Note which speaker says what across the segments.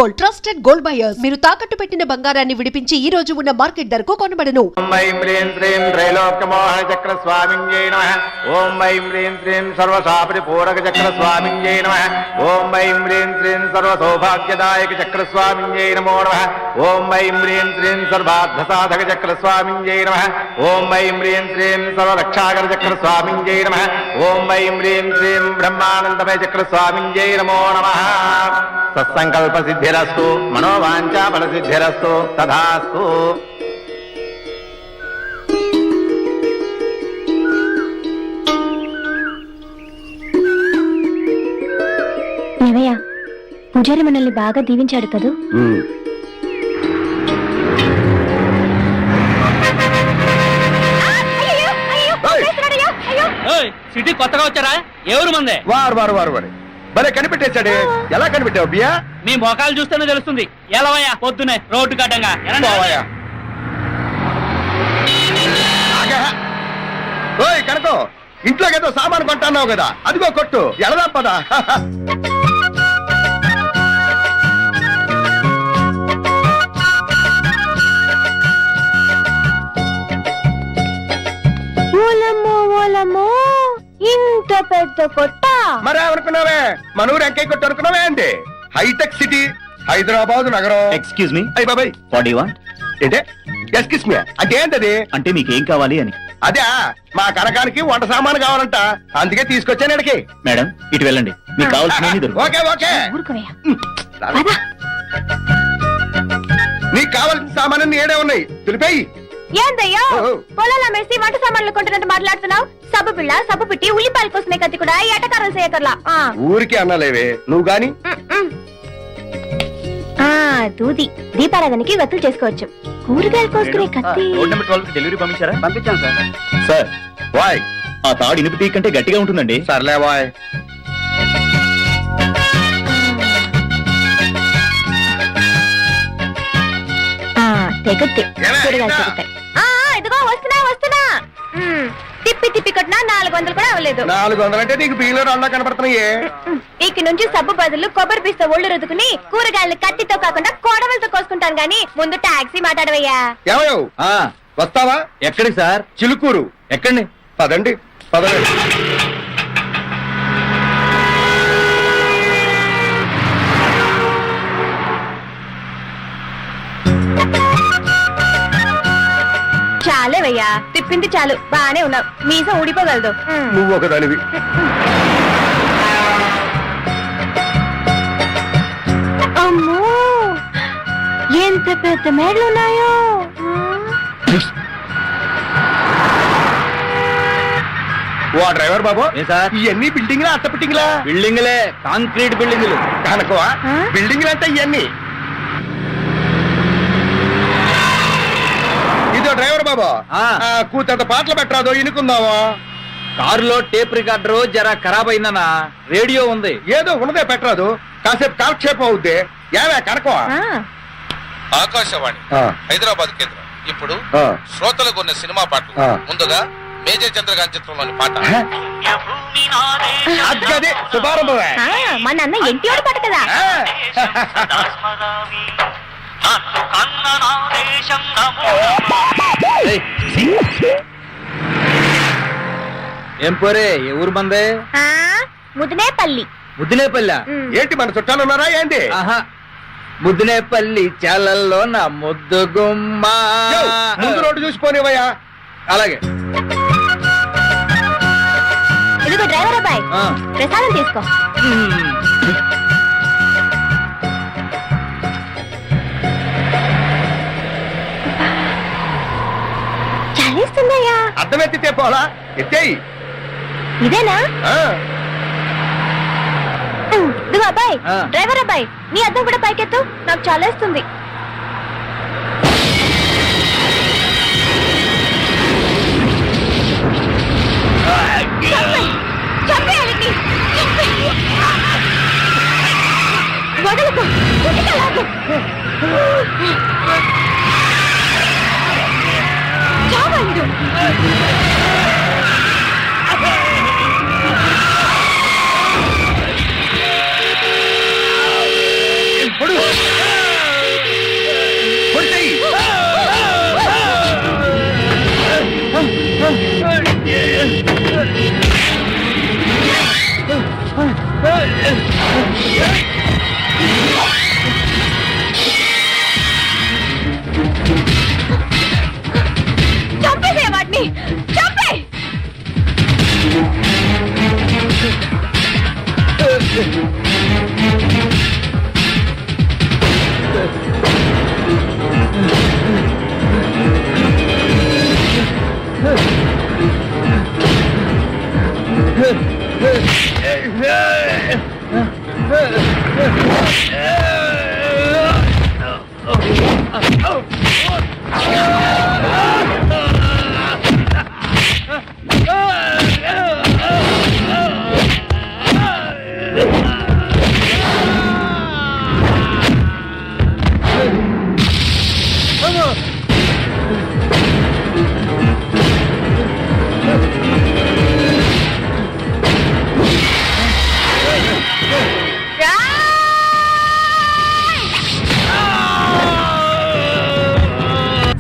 Speaker 1: Gold, trusted gold buyers. మీరు తాకట్టు పెట్టిన బంగారాన్ని విడిపించి ఈ రోజు ఉన్న మార్కెట్ ధరకు కొనబడను.
Speaker 2: ఓం ఐం హ్రీం శ్రీం త్రైలోక్యమోహన చక్ర స్వామింజై నమః. ఓం ఐం హ్రీం శ్రీం సర్వశాపరి పూరక చక్ర స్వామింజై నమః. ఓం ఐం హ్రీం శ్రీం సర్వ సౌభాగ్యదాయక చక్ర స్వామింజై నమో నమః. ఓం ఐం హ్రీం శ్రీం సర్వార్థ సాధక చక్ర స్వామింజై నమః. ఓం ఐం హ్రీం శ్రీం సర్వరక్షాకర చక్ర స్వామింజై నమః. ఓం ఐం హ్రీం శ్రీం బ్రహ్మానందమయ చక్ర స్వామింజై నమో నమః. సత్సంకల్ప సిద్ధిరస్తు, మనోవాంఛా ఫల సిద్ధిరస్తు, తథాస్తు.
Speaker 3: ఏవయ్యా, పూజారి మనల్ని బాగా దీవించాడు కదూ.
Speaker 4: సిటీ కొత్తగా వచ్చారా? ఎవరు మందే?
Speaker 2: వారు వారు వారు వారు భలే కనిపెట్టేశాడే. ఎలా కనిపెట్టావు బియ్యా?
Speaker 4: మీ మొఖాలు చూస్తేనే తెలుస్తుంది. ఎలవయ్యా పొద్దునే రోడ్డు కట్టంగా.
Speaker 2: ఓయ్ కనుకో, ఇంట్లోకి ఏదో సామాను కొంటున్నావు కదా, అదిగో కొట్టు. ఎడదా పదా.
Speaker 3: ఇంత పెద్ద కొట్ట
Speaker 2: మరి అనుకున్నావే, మన ఊరు ఎంకై కొట్టు అనుకున్నావే అండి. హైటెక్ సిటీ హైదరాబాద్ నగరం.
Speaker 5: ఎక్స్క్యూజ్ మీ,
Speaker 2: అయ్యి బాబాయ్,
Speaker 5: వాట్ డు యు వాంట్?
Speaker 2: ఏంటే ఎక్స్క్యూజ్ మీ అంటే ఏంటది?
Speaker 5: అంటే మీకు ఏం కావాలి అని.
Speaker 2: అదే మా కనకానికి వంట సామాను కావాలంట, అందుకే తీసుకొచ్చాను ఇక్కడికి.
Speaker 5: మేడం ఇటు వెళ్ళండి, మీకు కావాల్సినవి దొరుకుతాయి.
Speaker 2: ఓకే ఓకే,
Speaker 3: ఊరుకోవయ్యా.
Speaker 2: నీకు కావాల్సిన సామాను ఏడే ఉన్నాయి, తెలిపాయి.
Speaker 3: ఏందయ్యో పొలాల మేసి వంట సామాన్లు కొంటున్నట్టు మాట్లాడుతున్నావు? సబ్బు పిల్ల, సబ్బు పిట్టి, ఉల్లిపాయల కోసమే కత్తి కూడా ఎటకారం చేయకర్లా.
Speaker 2: ఊరికి అన్నలేవే నువ్వు గాని.
Speaker 3: దూది దీపారాధనకి వత్తులు చేసుకోవచ్చు. కూరగాయలు కోసుకునే కత్తి.
Speaker 5: రోడ్ నెంబర్ 12 కి డెలివరీ పంపించారా?
Speaker 2: పంపించాను సార్.
Speaker 5: సార్,
Speaker 2: వాయ్
Speaker 5: ఆ తాడు ఇనుపు తీగ కంటే గట్టిగా ఉంటుందండి.
Speaker 2: సర్లే వాయ్.
Speaker 3: తెగుద్ది కూరగాయలు తెగుతాయి. ఇదిగో వస్తున్నా వస్తున్నా. తిప్పి తిప్పి కొట్టినా 400 కూడా అవ్వలేదు.
Speaker 2: 400 అంటే నీకు బియ్యంలో రాళ్ళ కనపడుతున్నాయే.
Speaker 3: ఇక నుంచి సబ్బు బదులు కొబ్బరి పిస్త ఒళ్ళు రుద్దుకుని కూరగాయలు కత్తితో కాకుండా కోడవలతో కోసుకుంటాను గానీ ముందు టాక్సీ మాట్లాడవయ్యా.
Speaker 2: ఏమయ్యో వస్తావా?
Speaker 5: ఎక్కడికి సార్?
Speaker 2: చిలుకూరు.
Speaker 5: ఎక్కండి.
Speaker 2: పదండి పదండి.
Speaker 3: చాలేవయ్యా, తిప్పింది చాలు. బానే ఉన్నావు, మీసం ఊడిపోగలదు.
Speaker 2: నువ్వు ఒకదానివి.
Speaker 3: అమ్మో, ఎంత పెద్ద మేడలు ఉన్నాయో.
Speaker 2: ఓ డ్రైవర్ బాబు,
Speaker 5: ఏ సార్?
Speaker 2: ఇవన్నీ బిల్డింగ్లా అట్ట బిల్డింగ్లా?
Speaker 5: బిల్డింగ్లే, కాంక్రీట్ బిల్డింగ్లు.
Speaker 2: కనుకవా బిల్డింగ్లు అంటే ఇవన్నీ. ఇదో డ్రైవర్ బాబు, కూతంత పాటలు పెట్టరాదో ఇనుకుందావా?
Speaker 5: కారులో టేప్ రికార్డర్ జరా ఖరాబ్ అయిందనా. రేడియో ఉంది.
Speaker 2: ఏదో ఉన్నదే పెట్టరాదు, కాసేపు కాలక్షేపం అవుద్ది. ఏవే కనుకోవా?
Speaker 6: ఆకాశవాణి హైదరాబాద్ కేంద్రం ఇప్పుడు శ్రోతలకు ఉన్న సినిమా పాటలు. ముందుగా మేజర్ చంద్రకాంత్ చిత్రంలోని పాట.
Speaker 2: అది శుభారంభమే.
Speaker 3: మా నాన్న ఎన్టీఆర్ పాట కదా.
Speaker 5: ఏం పోరే, ఏ ఊరు మందే?
Speaker 3: ముదినేపల్లి.
Speaker 5: ముద్దినేపల్లి?
Speaker 2: ఏంటి మన చుట్టాలు ఉన్నారా ఏంటి?
Speaker 5: ఆహా, ముద్దినేపల్లి చాలల్లో నా ముద్దు గుమ్మ.
Speaker 2: ముందు రోడ్డు చూసిపోనివయ్యా.
Speaker 5: అలాగే.
Speaker 3: ఇదిగో డ్రైవర్ అబ్బాయి, ప్రసాదం తీసుకో. చాలేస్తుందయ్యా.
Speaker 2: అర్థం ఎత్తితే పోలా, ఎత్తేయి.
Speaker 3: ఇదేనా? ఇదిగో అబ్బాయి, డ్రైవర్ అబ్బాయి, నీ అద్దం కూడా పైకెత్తు, నాకు చాలేస్తుంది. వదలకు, చావండు.
Speaker 2: ఇప్పుడు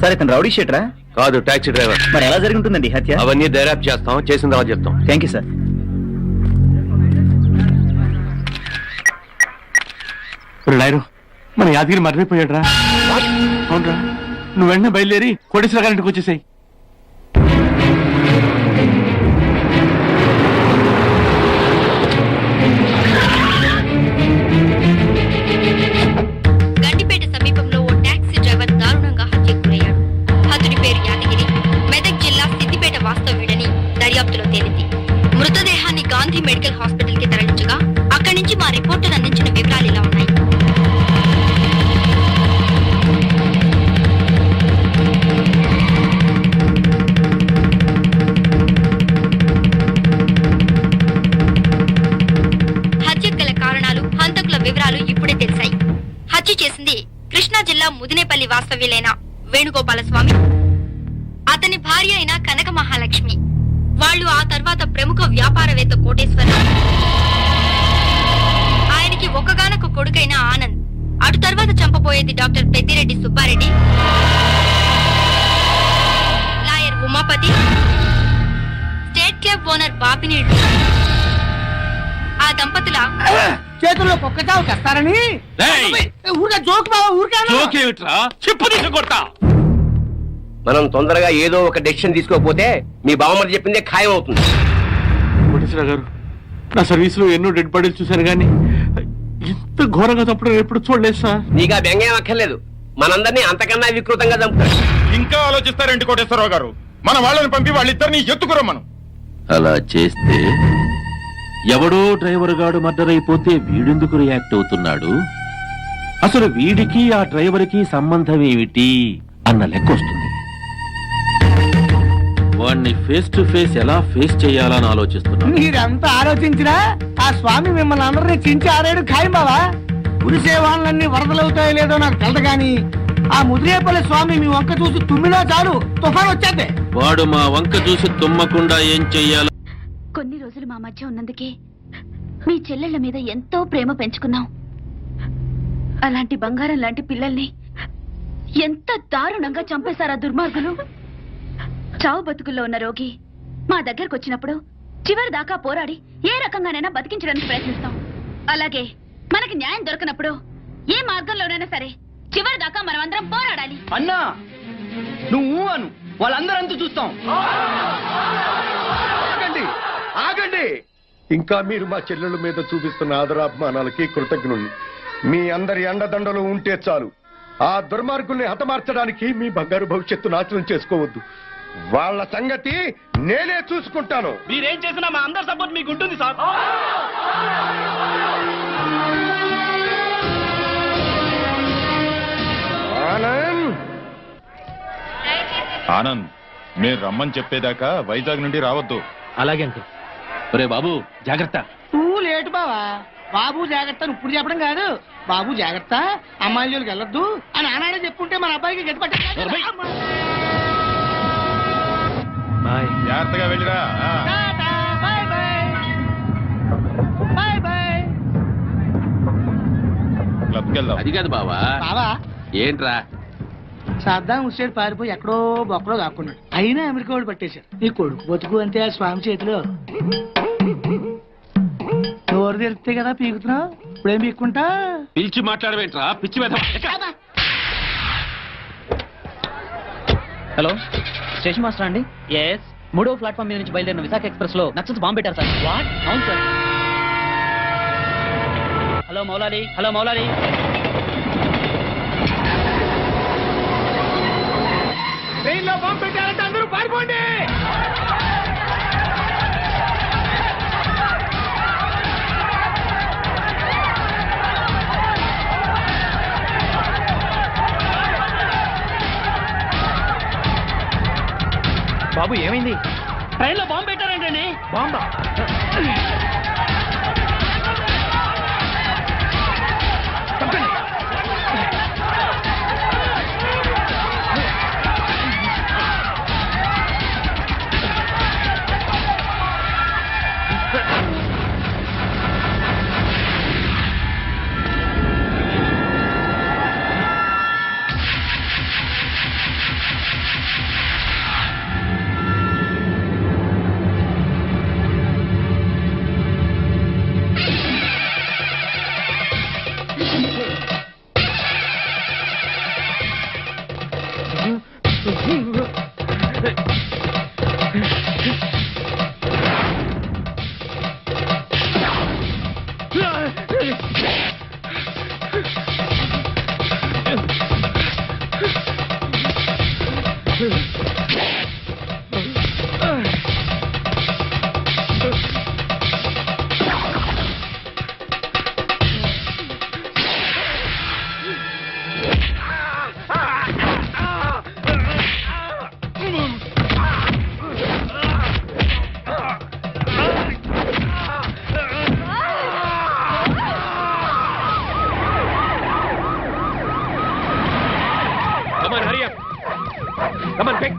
Speaker 5: సార్ ఇతను రౌడీ షీటరా?
Speaker 7: కాదు, టాక్సీ డ్రైవర్.
Speaker 5: మరి ఎలా జరిగి ఉంటుందండి హత్య?
Speaker 7: అవన్నీ దర్యాప్తు చేస్తాం, చేసిన తర్వాత చెప్తాం.
Speaker 5: Thank you sir.
Speaker 8: లాయరు, మన యాదగిరి మర్రిపోయాడు రా. అవునరా, నువ్వు వెంటనే బయలుదేరి కోటేశ్వర గారింటికి వచ్చేసాయి.
Speaker 3: గండిపేట సమీపంలో ఓ టాక్సీ డ్రైవర్ దారుణంగా హత్యకు గురయ్యాడు. హతుడి పేరు యాదగిరి, మెదక్ జిల్లా సిద్దిపేట వాస్తవ్యుడని దర్యాప్తులో తేలింది. మృతదేహాన్ని గాంధీ మెడికల్ హాస్పిటల్ కి తరలించగా అక్కడి నుంచి మా రిపోర్టర్ అందించిన వివరాలు ఇలా ఉన్నాయి. హత్యకు గల కారణాలు, హంతకుల వివరాలు ఇప్పుడే తెలిసాయి. హత్య చేసింది కృష్ణా జిల్లా ముదినేపల్లి వాస్తవ్యులైన వేణుగోపాలస్వామి, అతని భార్య అయిన కనక మహాలక్ష్మి. వాళ్ళు ఆ తర్వాత ప్రముఖ వ్యాపారవేత్త కోటేశ్వరరావు, ఆయనకి ఒక్కగానొక్క కొడుకైన ఆనంద్. అటు తర్వాత చంపబోయేది doctor Peddireddy Subbareddy, lawyer Umapathi, state club owner Bapineedu. ఆ దంపతుల
Speaker 4: చేతుల్లో కుక్క చావు చేస్తారని
Speaker 7: మనం తొందరగా ఏదో ఒక డెసిషన్ తీసుకోకపోతే మీ బావమరి చెప్పిందే ఖాయం అవుతుంది.
Speaker 8: కోటేశ్వర గారు, నా సర్వీస్ లో ఎన్నో డెడ్ బాడీలు చూశాను కానీ ఇంత ఘోరంగా చంపడం ఎప్పుడు చూడలేదు సార్.
Speaker 7: నీగా వ్యంగ్యం అక్కర్లేదు, మనందరినీ అంతకన్నా వికృతంగా చంపుతారు.
Speaker 2: ఇంకా ఆలోచిస్తారేంటి కోటేశ్వరరావు గారు? మన వాళ్ళని పంపి వాళ్ళిద్దరిని ఎత్తుకురమ్మను.
Speaker 9: అలా చేస్తే ఎవడో డ్రైవర్ గాడు మర్డర్ అయిపోతే వీడెందుకు రియాక్ట్ అవుతున్నాడు, అసలు వీడికి ఆ డ్రైవర్ కి సంబంధం ఏమిటి అన్న లెక్క వస్తుంది. వాడిని ఫేస్ టు ఫేస్ ఎలా ఫేస్ చేయాలని ఆలోచిస్తున్నాను.
Speaker 4: మీరంతా ఆలోచించినా ఆ స్వామి మిమ్మల్ని అందరినీ చించి ఆరేడు ఖాయం బావా. కురిసే వాళ్ళన్నీ వరదలవుతాయో లేదో నాకు తెలదు గాని ఆ ముదిరేపల్లి స్వామి మీ వంక చూసి తుమ్మినా చాలు తుఫాన్ వచ్చేద్దే.
Speaker 9: వాడు మా వంక చూసి తుమ్మకుండా ఏం చెయ్యాలో.
Speaker 3: కొన్ని రోజులు మా మధ్య ఉన్నందుకే మీ చెల్లెళ్ళ మీద ఎంతో ప్రేమ పెంచుకున్నాం. అలాంటి బంగారం లాంటి పిల్లల్ని ఎంత దారుణంగా చంపేశారా దుర్మార్గులు. చావు బతుకుల్లో ఉన్న రోగి మా దగ్గరకు వచ్చినప్పుడు చివరి దాకా పోరాడి ఏ రకంగానైనా బతికించడానికి ప్రయత్నిస్తాం. అలాగే మనకి న్యాయం దొరకనప్పుడు ఏ మార్గంలోనైనా సరే చివరి దాకా మనం అందరం పోరాడాలి.
Speaker 5: అన్నా నువ్వు అను, వాళ్ళందరంతా చూస్తాం.
Speaker 10: ఆగండి, ఆగండి. ఇంకా మీరు మా చెల్లెళ్ళ మీద చూపిస్తున్న ఆదరాభిమానాలకి కృతజ్ఞుణ్ణి. మీ అందరి అండదండలు ఉంటే చాలు. ఆ దుర్మార్గుల్ని హతమార్చడానికి మీ బంగారు భవిష్యత్తు నాశనం చేసుకోవద్దు. వాళ్ళ సంగతి నేనే చూసుకుంటాను.
Speaker 4: మీరేం చేసినా మా అందరి సపోర్ట్ మీకు ఉంటుంది సార్.
Speaker 10: ఆనంద్,
Speaker 2: ఆనంద్, మీరు రమ్మని చెప్పేదాకా వైజాగ్ నుండి రావద్దు.
Speaker 5: అలాగే అంటే.
Speaker 9: ఒరే బాబు జాగ్రత్త.
Speaker 4: నువ్వు లేటు బావా. బాబు జాగ్రత్త ఇప్పుడు చెప్పడం కాదు, బాబు జాగ్రత్త అమ్మాయి జోలికి వెళ్ళొద్దు అని ఆనాడే చెప్పుంటే మన అబ్బాయికి గతి పట్టే.
Speaker 2: జాగ్రత్తగా వెళ్ళిరా. క్లబ్కి వెళ్దాం.
Speaker 9: అది కాదు బావా.
Speaker 4: బావా
Speaker 9: ఏంట్రా?
Speaker 4: సద్దాం హుస్సేన్ పారిపోయి ఎక్కడో బొక్కలో దాక్కున్నాడు. అయినా అమెరికా వాడు పట్టేశారు. నీ కొడుకు బతుకు అంతే ఆ స్వామి చేతిలో. నోరు తెరిస్తే కదా పీకుతున్నావు, ఇప్పుడేం పీక్కుంటా.
Speaker 9: పిలిచి మాట్లాడవేంట్రా పిచ్చి మీద.
Speaker 5: హలో, స్టేషన్ మాస్టర్ అండి? ఎస్. 3వ ప్లాట్ఫామ్ మీద నుంచి బయలుదేరిన విశాఖ ఎక్స్ప్రెస్ లో నక్సల్స్ బాంబు పెట్టారు సార్. వాట్? అవును sir. Hello Moulali, hello Moulali.
Speaker 4: ట్రైన్లో బాంబు పెట్టారంటే అందరూ పారిపోండి.
Speaker 5: బాబు ఏమైంది?
Speaker 4: ట్రైన్లో బాంబు పెట్టారంటండి.
Speaker 5: బాంబా?
Speaker 7: Come on, quick.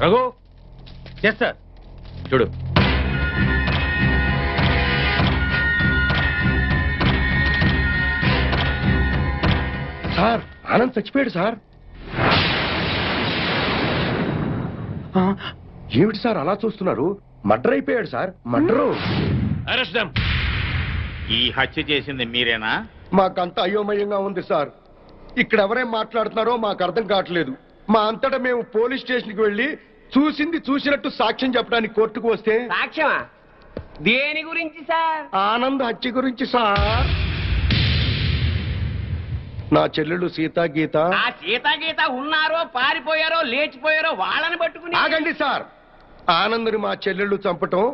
Speaker 2: Raghu yes sir చూడు
Speaker 10: సార్ ఆనంద్ చచ్చిపోయాడు సార్. ఏమిటి సార్ అలా చూస్తున్నారు? మర్డర్ అయిపోయాడు సార్, మర్డరు.
Speaker 2: Arrest them. ఈ హత్య చేసింది మీరేనా?
Speaker 10: మాకంత అయోమయంగా ఉంది సార్. ఇక్కడ ఎవరేం మాట్లాడుతున్నారో మాకు అర్థం కావట్లేదు. మా అంతటా మేము పోలీస్ స్టేషన్ కి వెళ్లి చూసింది చూసినట్టు సాక్ష్యం చెప్పడానికి కోర్టుకు వస్తే
Speaker 7: సాక్ష్యమా? దేని గురించి సార్?
Speaker 10: ఆనంద్ హత్య గురించి సార్. నా చెల్లెళ్ళు సీతా గీత.
Speaker 7: ఆ సీతాగీత ఉన్నారో పారిపోయారో లేచిపోయారో వాళ్ళని పట్టుకుని.
Speaker 10: ఆగండి సార్. ఆనంద్ని మా చెల్లెళ్ళు చంపటం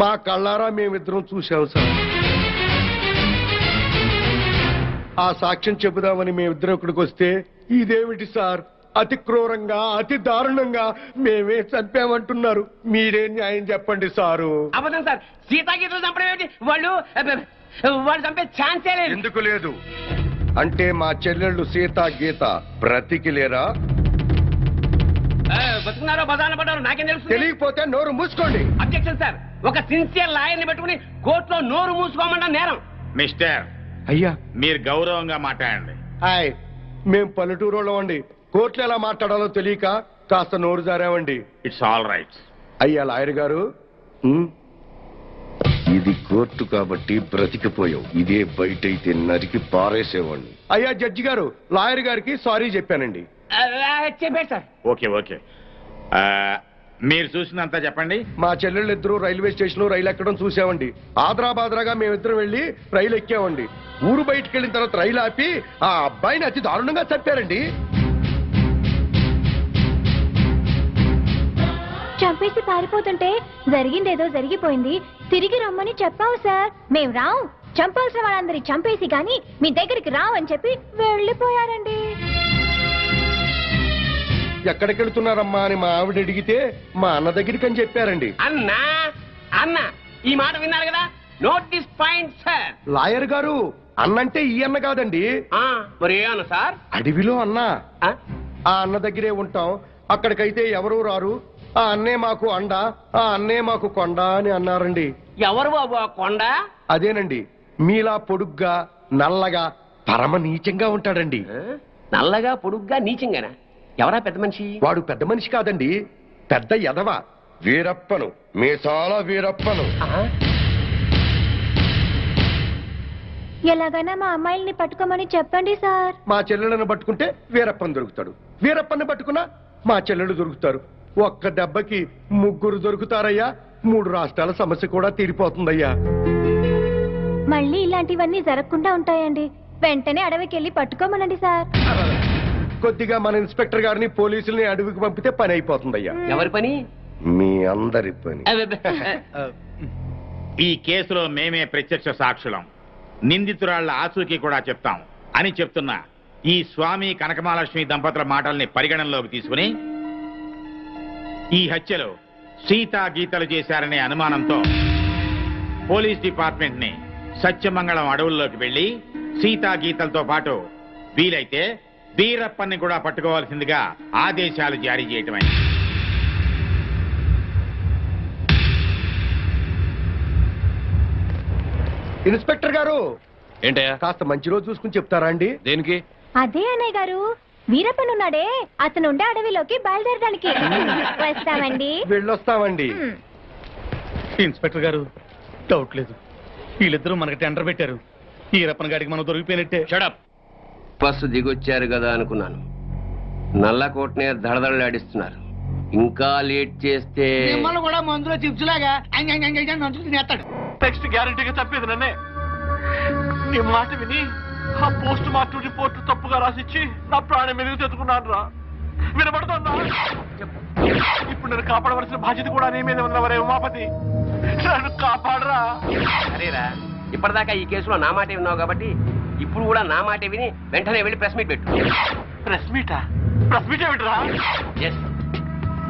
Speaker 10: మా కళ్ళారా మేమిద్దరం చూసాం సార్. ఆ సాక్ష్యం చెబుదామని మేమిద్దరం ఇక్కడికి వస్తే ఇదేమిటి సార్, అతి క్రూరంగా అతి దారుణంగా మేమే చంపామంటున్నారు. మీరే న్యాయం చెప్పండి సారు.
Speaker 7: అబద్ధం సార్. సీతాగీతలు చంపడం ఏమిటి? వాళ్ళు చంపే ఛాన్సే లేదు.
Speaker 10: ఎందుకు లేదు అంటే మా చెల్లెళ్ళు సీతా గీత బ్రతికి లేరా?
Speaker 7: బతుకున్నారో బదాన పడ్డారో నాకేం తెలుసు.
Speaker 10: తెలియకపోతే నోరు మూసుకోండి.
Speaker 7: Objection sir. ఒక సిన్సియర్ లాయర్ని పెట్టుకుని కోర్టులో నోరు మూసుకోమన్న నేరం.
Speaker 2: మిస్టర్,
Speaker 10: అయ్యా
Speaker 2: మీరు గౌరవంగా మాట్లాడండి.
Speaker 10: హాయ్, మేం పల్లెటూరులో అండి. కోర్టులో ఎలా మాట్లాడాలో తెలియక కాస్త నోరు జారామండి.
Speaker 2: It's all right.
Speaker 10: అయ్యా లాయర్ గారు, ఇది కోర్టు కాబట్టి బ్రతికిపోయావు. ఇదే బయట అయితే నరికి పారేసేవాడిని. అయ్యా జడ్జి గారు, లాయర్ గారికి సారీ చెప్పానండి.
Speaker 7: చెప్పాడు సార్.
Speaker 2: Okay okay. మీరు చూసినంత చెప్పండి.
Speaker 10: మా చెల్లెళ్ళు ఇద్దరు రైల్వే స్టేషన్ లో రైలు ఎక్కడం చూసామండి. ఆదరాబాదరాగా మేమిద్దరం వెళ్లి రైలు ఎక్కామండి. ఊరు బయటికి వెళ్ళిన తర్వాత రైలు ఆపి ఆ అబ్బాయిని అతి దారుణంగా చంపారండి.
Speaker 3: చంపేసి పారిపోతుంటే జరిగిందేదో జరిగిపోయింది, తిరిగి రమ్మని చెప్పావు సార్. మేం రావు, చంపాల్సిన వాళ్ళందరి చంపేసి గాని మీ దగ్గరికి రావని చెప్పి వెళ్ళిపోయారండి.
Speaker 10: ఎక్కడికి వెళుతున్నారమ్మా అని మా ఆవిడ అడిగితే మా అన్న దగ్గరికి అని చెప్పారండి.
Speaker 7: అన్నా అన్న ఈ మాట విన్నారు కదా. Note this point sir.
Speaker 10: Lawyer గారు, అన్నంటే ఈ అన్న కాదండి.
Speaker 7: మరి ఏ అన్న సార్?
Speaker 10: అడవిలో అన్న. ఆ అన్న దగ్గరే ఉంటాం. అక్కడికైతే ఎవరూ రారు. ఆ అన్నే మాకు అండ, ఆ అన్నే మాకు కొండ అని అన్నారండి.
Speaker 7: ఎవరు బాబు ఆ కొండ?
Speaker 10: అదేనండి, మీలా పొడుగ్గా నల్లగా పరమ నీచంగా ఉంటాడండి.
Speaker 7: నల్లగా పొడుగ్గా నీచంగానా? ఎవరా పెద్ద మనిషి?
Speaker 10: వాడు పెద్ద మనిషి కాదండి, పెద్ద ఎదవ. వీరప్పను, మీసాల వీరప్పను.
Speaker 3: ఎలాగైనా మా అమ్మాయిల్ని పట్టుకోమని చెప్పండి సార్.
Speaker 10: మా చెల్లెలను పట్టుకుంటే వీరప్పని దొరుకుతాడు. వీరప్పని పట్టుకున్నా మా చెల్లెలు దొరుకుతారు. ఒక్క దెబ్బకి ముగ్గురు దొరుకుతారయ్యా. 3 రాష్ట్రాల సమస్య కూడా తీరిపోతుందయ్యా.
Speaker 3: మళ్ళీ ఇలాంటివన్నీ జరగకుండా ఉంటాయండి. వెంటనే అడవికి వెళ్ళి పట్టుకోమనండి సార్.
Speaker 10: కొద్దిగా మన ఇన్స్పెక్టర్ గారిని పోలీసుల్ని అడవికి పంపితే పని అయిపోతుందయ్యా.
Speaker 7: ఎవరి పని?
Speaker 10: మీ అందరి పని.
Speaker 2: ఈ కేసులో మేమే ప్రత్యక్ష సాక్షులం, నిందితురాళ్ల ఆచూకీ కూడా చెప్తాం అని చెప్తున్న ఈ స్వామి కనకమహాలక్ష్మి దంపతుల మాటల్ని పరిగణనలోకి తీసుకుని ఈ హత్యలో సీతా గీతలు చేశారనే అనుమానంతో పోలీస్ డిపార్ట్మెంట్ ని సత్యమంగళం అడవుల్లోకి వెళ్లి సీతా గీతలతో పాటు వీలైతే వీరప్పన్ని కూడా పట్టుకోవాల్సిందిగా ఆదేశాలు జారీ చేయటమైంది.
Speaker 10: ఇన్స్పెక్టర్ గారు
Speaker 9: ఏంటయ్యా?
Speaker 10: కాస్త మంచి రోజు చూసుకుని చెప్తారా అండి?
Speaker 9: దేనికి?
Speaker 3: అదే అన్నయ్య గారు, వీరప్పనున్నాడే అతను ఉండే అడవిలోకి బయలుదేరడానికి వస్తామండి.
Speaker 10: వెళ్ళొస్తామండి.
Speaker 4: ఇన్స్పెక్టర్ గారు, డౌట్ లేదు, వీళ్ళిద్దరూ మనకి టెండర్ పెట్టారు. ఈ రప్పన గాడికి మనం దొరికిపోయినట్టే.
Speaker 9: షడప్.
Speaker 7: బస్సు దిగొచ్చారు కదా అనుకున్నాను. నల్లకోటనే దడదడలాడిస్తున్నారు. ఇంకా లేట్ చేస్తే
Speaker 4: మిమ్మల్ని కూడా మందులో చిప్స్ లాగా తినేస్తాడు.
Speaker 8: నెక్స్ట్ గ్యారంటీగా తప్పేది నన్నే. నీ మాట విని ఆ పోస్ట్ మార్టం రిపోర్ట్ తప్పుగా రాసిచ్చి నా ప్రాణం మీదకి తెచ్చుకున్నాను రా. వినపడుతుందా? ఇప్పుడు నేను కాపాడవలసిన బాధ్యత కూడా నీ మీద ఉన్నవరే ఉమాపతి. నన్ను కాపాడరా.
Speaker 7: సరేరా, ఇప్పటిదాకా ఈ కేసులో నా మాటే ఉన్నావు కాబట్టి ఇప్పుడు కూడా నా మాటే విని వెంటనే వెళ్ళి ప్రెస్ మీట్ పెట్టు.
Speaker 8: ప్రెస్ మీటా? ప్రెస్ మీట్ ఏమిట్రా?
Speaker 7: ఎస్,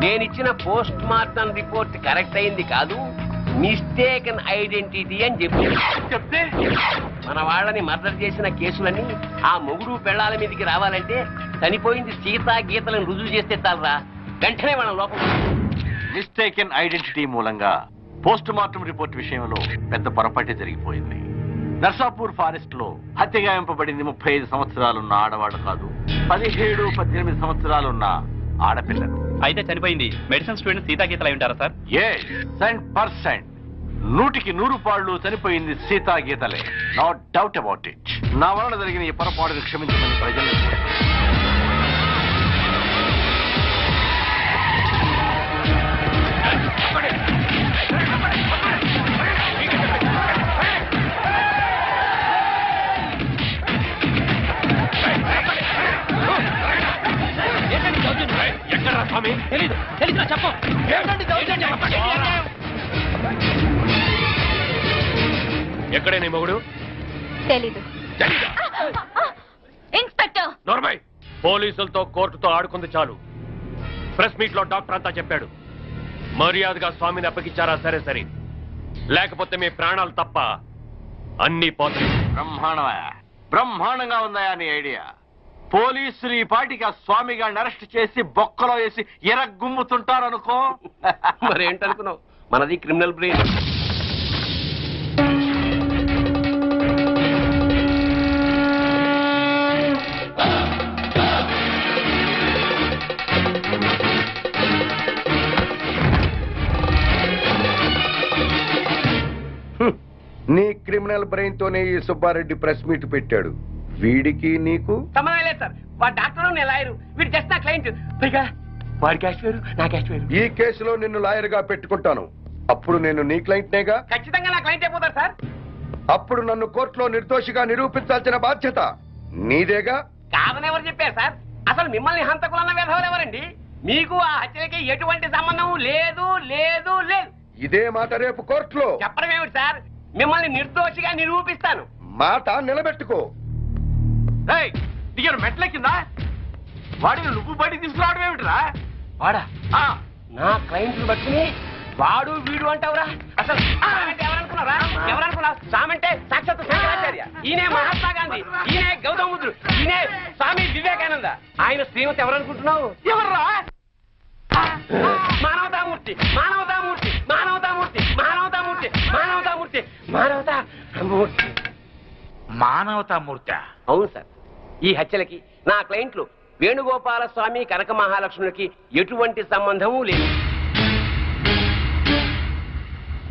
Speaker 7: నేనిచ్చిన పోస్ట్ మార్టం రిపోర్ట్ కరెక్ట్ అయింది కాదు, మిస్టేకన్ ఐడెంటిటీ అని చెప్పి
Speaker 8: చెప్తే
Speaker 7: మన వాళ్ళని మర్డర్ చేసిన కేసులని ఆ మొగుడు పెళ్ళాల మీదకి రావాలంటే చనిపోయింది సీతా గీతలను రుజువు చేస్తే చాలరా, వెంటనే మన లోపల.
Speaker 8: మిస్టేకెన్ ఐడెంటిటీ మూలంగా పోస్ట్ మార్టం రిపోర్ట్ విషయంలో పెద్ద పొరపాటే జరిగిపోయింది. నర్సాపూర్ ఫారెస్ట్ లో హత్యగాయింపబడింది 35 సంవత్సరాలున్న ఆడవాడు కాదు, 17-18 సంవత్సరాలున్న ఆడపిల్లలు.
Speaker 5: అయితే చనిపోయింది మెడిసిన్ స్టూడెంట్ సీతాగీతలు అయి ఉంటారా సార్?
Speaker 8: 100%, 100కి 100 చనిపోయింది సీతా గీతలే. No doubt about it. నా వలన జరిగిన ఈ పొరపాటును క్షమించమని ప్రజలు
Speaker 9: ఎక్కడా స్వామి? తెలీదు. చెప్పు. ఎక్కడే నీ మొగుడు?
Speaker 3: తెలీదు. ఇన్స్పెక్టర్
Speaker 9: నోర్మై, పోలీసులతో కోర్టుతో ఆడుకుంది చాలు. ప్రెస్ మీట్ లో డాక్టర్ అంతా చెప్పాడు. మర్యాదగా స్వామిని అప్పగించారా? సరే సరే, లేకపోతే మీ ప్రాణాలు తప్ప అన్ని పోతాయి.
Speaker 8: బ్రహ్మాండంగా ఉందా నీ ఐడియా? పోలీసులు ఈ పాటికి ఆ స్వామి గారిని అరెస్ట్ చేసి బొక్కలో వేసి ఎరగుమ్ముతుంటారనుకో.
Speaker 7: మరేంటనుకున్నావు, మనది క్రిమినల్ బ్రెయిన్.
Speaker 10: నీ క్రిమినల్ బ్రెయిన్ తోనే ఈ సుబ్బారెడ్డి ప్రెస్ మీట్ పెట్టాడు. వీడికి నీకు
Speaker 7: సంబంధం లేదు సార్. వాడు డాక్టర్, నేను లాయరు, వీడు జస్ట్ నా క్లయింట్. పైగా వాడి క్యాష్ వేరు, నా క్యాష్ వేరు.
Speaker 10: ఈ కేసులో నిన్ను లాయర్ గా పెట్టుకుంటాను. అప్పుడు నేను నీ క్లయింట్ నేగా.
Speaker 7: ఖచ్చితంగా నా క్లయింట్ అయిపోతారు సార్.
Speaker 10: అప్పుడు నన్ను కోర్టులో నిర్దోషిగా నిరూపించాల్సిన బాధ్యత నీదేగా.
Speaker 7: కాదని ఎవరు చెప్పారు సార్? అసలు మిమ్మల్ని హంతకులన్న వేధవులు ఎవరండి? మీకు ఆ హత్యలకి ఎటువంటి సంబంధం లేదు లేదు లేదు.
Speaker 10: ఇదే మాట రేపు కోర్టులో
Speaker 7: చెప్పడం ఏమిటి సార్? మిమ్మల్ని నిర్దోషిగా నిరూపిస్తాను.
Speaker 10: మాట నిలబెట్టుకో.
Speaker 8: దిగారు మెట్ల కింద వాడిని నువ్వు బయటికి తీసుకురావడం ఏమిటిరా?
Speaker 7: వాడా? నా క్లయింట్ బట్టి వాడు వీడు అంటావురా? అసలు ఎవరనుకున్నారా? ఎవరనుకున్నా? సామంటే సాక్షాత్ శంకరాచార్య, ఈయనే మహాత్మా గాంధీ, ఈయనే గౌతమ బుద్ధుడు, ఈయనే స్వామి వివేకానంద. ఆయన శ్రీమతి ఎవరనుకుంటున్నావు?
Speaker 8: ఎవర్రా?
Speaker 7: మానవతామూర్తి, మానవతామూర్తి, మానవతామూర్తి, మానవతామూర్తి, మానవతామూర్తి, మానవతామూర్తి.
Speaker 8: మానవతామూర్తి?
Speaker 7: అవును సార్. ఈ హత్యలకి నా క్లయింట్లు వేణుగోపాల స్వామి, కనక మహాలక్ష్ములకి ఎటువంటి సంబంధము లేదు.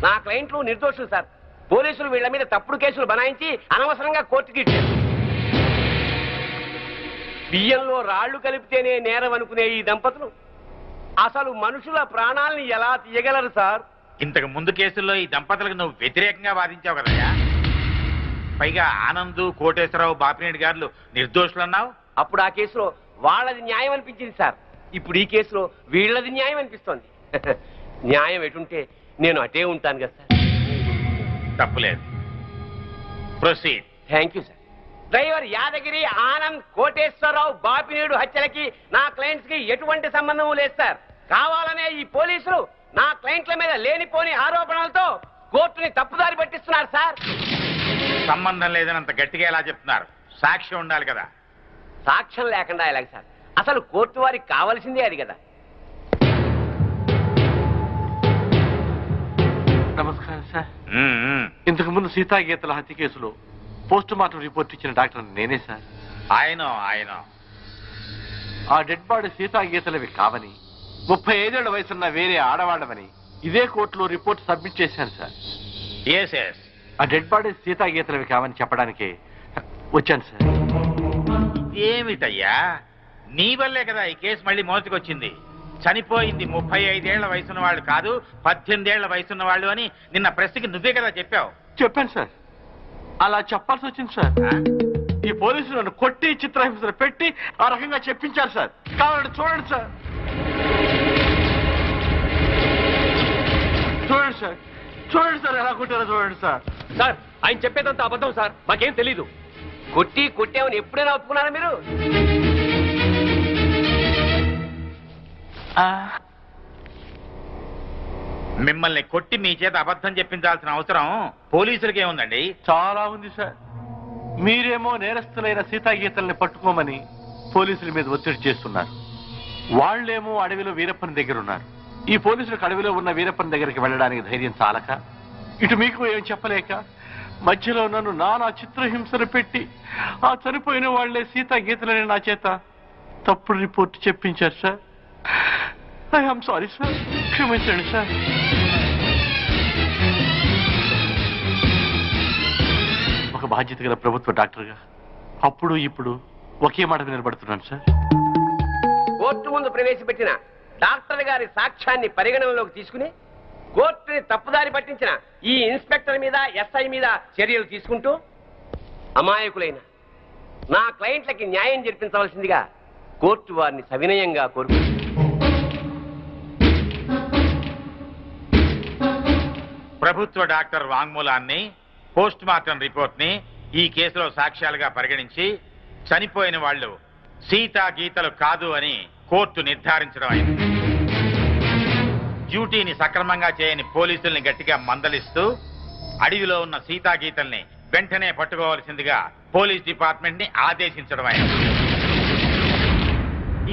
Speaker 7: నా క్లయింట్లు నిర్దోషులు సార్. పోలీసులు వీళ్ల మీద తప్పుడు కేసులు బనాయించి అనవసరంగా కోర్టుకి ఇచ్చారు. బియ్యంలో రాళ్లు కలిపితేనే నేరం అనుకునే ఈ దంపతులు అసలు మనుషుల ప్రాణాలని ఎలా తీయగలరు సార్?
Speaker 11: ఇంతకు ముందు కేసుల్లో ఈ దంపతులకు నువ్వు వ్యతిరేకంగా వాదించావు కదయ్యా. పైగా ఆనంద్, కోటేశ్వరరావు, బాపినేని గారు నిర్దోషులు అన్నావు.
Speaker 7: అప్పుడు ఆ కేసులో వాళ్ళది న్యాయం అనిపించింది సార్. ఇప్పుడు ఈ కేసులో వీళ్ళది న్యాయం అనిపిస్తోంది. న్యాయం ఎటుంటే నేను అటే ఉంటాను కదా సార్.
Speaker 11: తప్పులేదు. Proceed.
Speaker 7: Thank you sir. Driver Yadagiri, Anand, Koteswararao, Bapineedu హత్యలకి నా క్లయింట్స్ కి ఎటువంటి సంబంధం లేదు సార్. కావాలనే ఈ పోలీసులు నా క్లయింట్ల మీద లేనిపోని ఆరోపణలతో కోర్టుని తప్పుదారి పట్టిస్తున్నారు సార్.
Speaker 11: సంబంధం లేదని అంత గట్టిగా ఎలా చెప్తున్నారు? సాక్ష్యం ఉండాలి కదా.
Speaker 7: సాక్ష్యం లేకుండా ఎలాగ సార్? అసలు కోర్టు వారికి కావాల్సిందే అది కదా.
Speaker 8: నమస్కారం సార్. ఇంతకు ముందు సీతాగీతల హత్య కేసులో పోస్ట్ మార్టం రిపోర్ట్ ఇచ్చిన డాక్టర్ నేనే సార్.
Speaker 11: ఆయన
Speaker 8: ఆ డెడ్ బాడీ సీతాగీతలవి కావని 35 ఏళ్ల వయసున్న వేరే ఆడవాళ్ళమని ఇదే కోర్టులో రిపోర్ట్ సబ్మిట్ చేశాను సార్. ఆ డెడ్ బాడీ సీతాగీతలవి కావని చెప్పడానికే వచ్చాను సార్.
Speaker 11: ఏమిటయ్యా, నీ వల్లే కదా ఈ కేసు మళ్ళీ మొదటికొచ్చింది. చనిపోయింది 35 ఏళ్ల వయసున్న వాళ్ళు కాదు, 18 ఏళ్ల వయసున్న వాళ్ళు అని నిన్న ప్రెస్కి నువ్వే కదా చెప్పావు.
Speaker 8: చెప్పాను సార్. అలా చెప్పాల్సి వచ్చింది సార్. ఈ పోలీసులు నన్ను కొట్టి చిత్రహింసలు పెట్టి ఆ రకంగా చెప్పించారు సార్. కావాలంటే చూడండి సార్. చూడండి సార్ ఎలా కొట్టారో చూడండి సార్.
Speaker 7: సార్ ఆయన చెప్పేదంతా అబద్ధం సార్. మాకేం తెలీదు. కొట్టామని ఎప్పుడైనా ఒప్పుకున్నారా మీరు?
Speaker 11: మిమ్మల్ని కొట్టి మీ చేత అబద్ధం చెప్పించాల్సిన అవసరం పోలీసులకే ఉందండి.
Speaker 8: చాలా ఉంది సార్. మీరేమో నేరస్తులైన సీతాగీతల్ని పట్టుకోమని పోలీసుల మీద ఒత్తిడి చేస్తున్నారు. వాళ్లేమో అడవిలో వీరప్పని దగ్గర ఉన్నారు. ఈ పోలీసులకు అడవిలో ఉన్న వీరప్పని దగ్గరికి వెళ్ళడానికి ధైర్యం చాలక, ఇటు మీకు ఏం చెప్పలేక మధ్యలో నన్ను నానా చిత్రహింసలు పెట్టి ఆ చనిపోయిన వాళ్లే సీతాగీతలని నా చేత తప్పుడు రిపోర్ట్ చెప్పించారు సార్. I'm sorry sir. క్షమించండి సార్. ఒక బాధ్యత గల ప్రభుత్వ డాక్టర్గా అప్పుడు ఇప్పుడు ఒకే మాట నిలబడుతున్నాను సార్.
Speaker 7: కోర్టు ముందు ప్రవేశపెట్టిన డాక్టర్ గారి సాక్ష్యాన్ని పరిగణనలోకి తీసుకుని కోర్టుని తప్పుదారి పట్టించిన ఈ ఇన్స్పెక్టర్ మీద, ఎస్ఐ మీద చర్యలు తీసుకుంటూ అమాయకులైన నా క్లయింట్లకి న్యాయం జరిపించవలసిందిగా కోర్టు వారిని సవినయంగా కోరుకుంటుంది.
Speaker 11: ప్రభుత్వ డాక్టర్ వాంగ్మూలాన్ని, పోస్ట్ మార్టం రిపోర్ట్ ని ఈ కేసులో సాక్ష్యాలుగా పరిగణించి చనిపోయిన వాళ్ళు సీతా గీతలు కాదు అని కోర్టు నిర్ధారించడం అయింది. డ్యూటీని సక్రమంగా చేయని పోలీసుల్ని గట్టిగా మందలిస్తూ అడవిలో ఉన్న సీతా గీతల్ని వెంటనే పట్టుకోవాల్సిందిగా పోలీస్ డిపార్ట్మెంట్ ని ఆదేశించడం అయింది.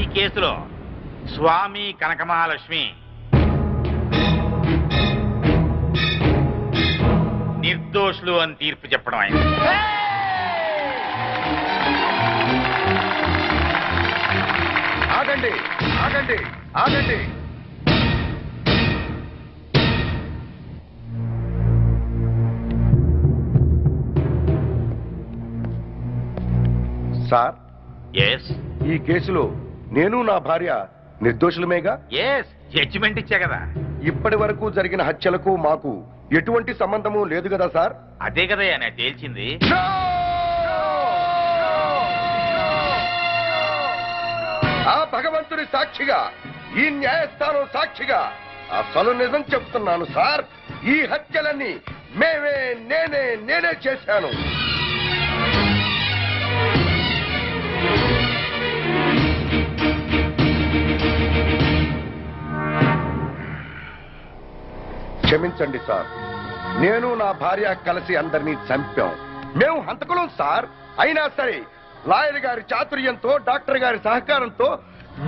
Speaker 11: ఈ కేసులో స్వామి కనకమహాలక్ష్మి నిర్దోషులు అని తీర్పు చెప్పడం అయింది.
Speaker 10: ఆగండి ఆగండి ఆగండి. సార్, ఈ కేసులో నేను నా భార్య నిర్దోషులమేగా?
Speaker 11: జడ్జిమెంట్ ఇచ్చా కదా.
Speaker 10: ఇప్పటి వరకు జరిగిన హత్యలకు మాకు ఎటువంటి సంబంధము లేదు కదా సార్?
Speaker 11: అదే కదా నేను తేల్చింది.
Speaker 10: ఆ భగవంతుని సాక్షిగా, ఈ న్యాయస్థానం సాక్షిగా అసలు నిజం చెప్తున్నాను సార్. ఈ హత్యలన్నీ నేనే చేశాను. క్షమించండి సార్. నేను నా భార్య కలిసి అందరినీ చంపాం. మేము హంతకులం సార్. అయినా సరే లాయర్ గారి చాతుర్యంతో, డాక్టర్ గారి సహకారంతో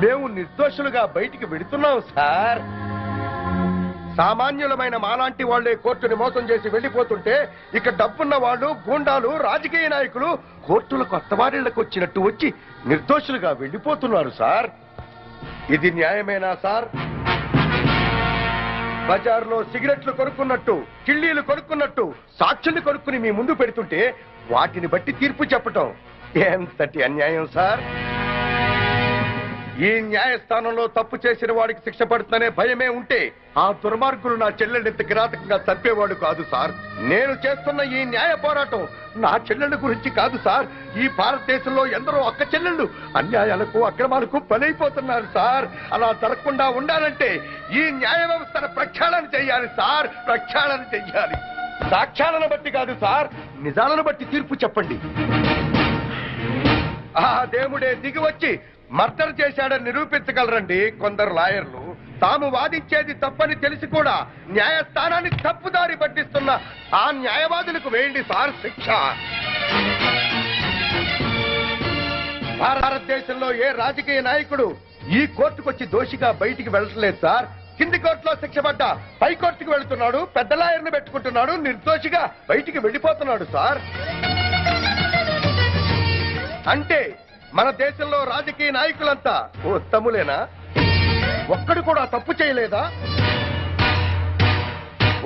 Speaker 10: మేము నిర్దోషులుగా బయటికి వెడుతున్నాం సార్. సామాన్యులమైన మాలాంటి వాళ్లే కోర్టుని మోసం చేసి వెళ్లిపోతుంటే ఇక డబ్బున్న వాళ్ళు, గూండాలు, రాజకీయ నాయకులు కోర్టుల కొత్త వారిళ్లకు వచ్చినట్టు వచ్చి నిర్దోషులుగా వెళ్లిపోతున్నారు సార్. ఇది న్యాయమేనా సార్? బజార్లో సిగరెట్లు కొనుక్కున్నట్టు, కిళ్ళీలు కొనుక్కున్నట్టు సాక్షుల్ని కొనుక్కుని మీ ముందు పెడుతుంటే వాటిని బట్టి తీర్పు చెప్పటం ఎంతటి అన్యాయం సార్. ఈ న్యాయస్థానంలో తప్పు చేసిన వాడికి శిక్ష పడుతుందనే భయమే ఉంటే ఆ దుర్మార్గులు నా చెల్లెల్ని ఇంత కిరాతకంగా చంపేవాడు కాదు సార్. నేను చేస్తున్న ఈ న్యాయ పోరాటం నా చెల్లెళ్ళ గురించి కాదు సార్. ఈ భారతదేశంలో ఎందరో అక్క చెల్లెళ్ళు అన్యాయాలకు, అక్రమాలకు బలైపోతున్నారు సార్. అలా జరగకుండా ఉండాలంటే ఈ న్యాయ వ్యవస్థను ప్రక్షాళన చెయ్యాలి సార్. ప్రక్షాళన చెయ్యాలి. సాక్ష్యాలను బట్టి కాదు సార్, నిజాలను బట్టి తీర్పు చెప్పండి. ఆ దేవుడే దిగి వచ్చి మర్డర్ చేశాడని నిరూపించగలరండి కొందరు లాయర్లు. తాము వాదించేది తప్పని తెలిసి కూడా న్యాయస్థానాన్ని తప్పుదారి పట్టిస్తున్న ఆ న్యాయవాదులకు వేయండి సార్ శిక్ష. భారతదేశంలో ఏ రాజకీయ నాయకుడు ఈ కోర్టుకొచ్చి దోషిగా బయటికి వెళ్ళట్లేదు సార్. కింది కోర్టులో శిక్ష పడ్డా పై కోర్టుకు వెళుతున్నాడు, పెద్ద లాయర్ని పెట్టుకుంటున్నాడు, నిర్దోషిగా బయటికి వెళ్ళిపోతున్నాడు సార్. అంటే మన దేశంలో రాజకీయ నాయకులంతా ఉత్తములేనా? ఒక్కడు కూడా తప్పు చేయలేదా?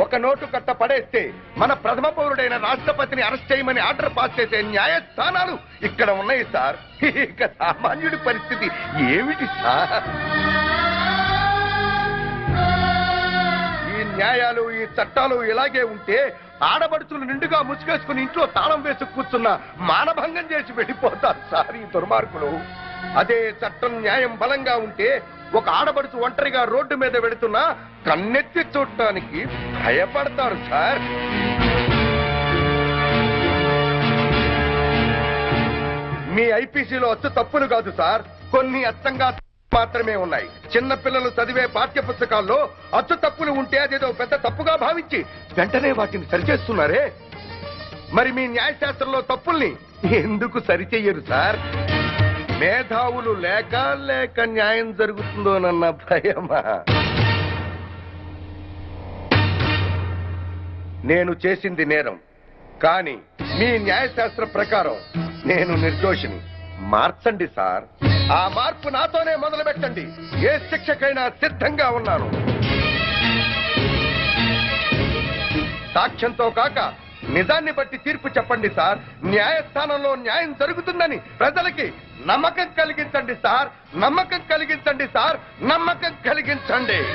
Speaker 10: ఒక నోటు కట్ట పడేస్తే మన ప్రథమ పౌరుడైన రాష్ట్రపతిని అరెస్ట్ చేయమని ఆర్డర్ పాస్ చేసే న్యాయస్థానాలు ఇక్కడ ఉన్నాయి సార్. ఇక సామాన్యుడి పరిస్థితి ఏమిటి సార్? ఈ న్యాయాలు, ఈ చట్టాలు ఇలాగే ఉంటే ఆడబడుచులు నిండుగా ముసుగేసుకుని ఇంట్లో తాళం వేసి కూర్చున్న మానభంగం చేసి వెళ్ళిపోతారు సార్ ఈ దుర్మార్గులు. అదే చట్టం, న్యాయం బలంగా ఉంటే ఒక ఆడబడుచు ఒంటరిగా రోడ్డు మీద వెళుతున్నా కన్నెత్తి చూడటానికి భయపడతారు సార్. మీ ఐపీసీలో అచ్చు తప్పులు కాదు సార్, కొన్ని అచ్చంగా మాత్రమే ఉన్నాయి. చిన్న పిల్లలు చదివే పాఠ్య పుస్తకాల్లో అచ్చు తప్పులు ఉంటే అదేదో పెద్ద తప్పుగా భావించి వెంటనే వాటిని సరిచేస్తున్నారే. మరి మీ న్యాయశాస్త్రంలో తప్పుల్ని ఎందుకు సరిచెయ్యరు సార్? మేధావులు లేక న్యాయం జరుగుతుందోనన్న భయమా? నేను చేసింది నేరం, కానీ మీ న్యాయశాస్త్ర ప్రకారం నేను నిర్దోషిని. మార్చండి సార్. ఆ మార్పు నాతోనే మొదలు పెట్టండి. ఏ శిక్షకైనా సిద్ధంగా ఉన్నాను. సాక్ష్యంతో కాక నిజాన్ని బట్టి తీర్పు చెప్పండి సార్. న్యాయస్థానంలో న్యాయం జరుగుతుందని ప్రజలకి నమ్మకం కలిగించండి సార్. నమ్మకం కలిగించండి సార్. నమ్మకం కలిగించండి.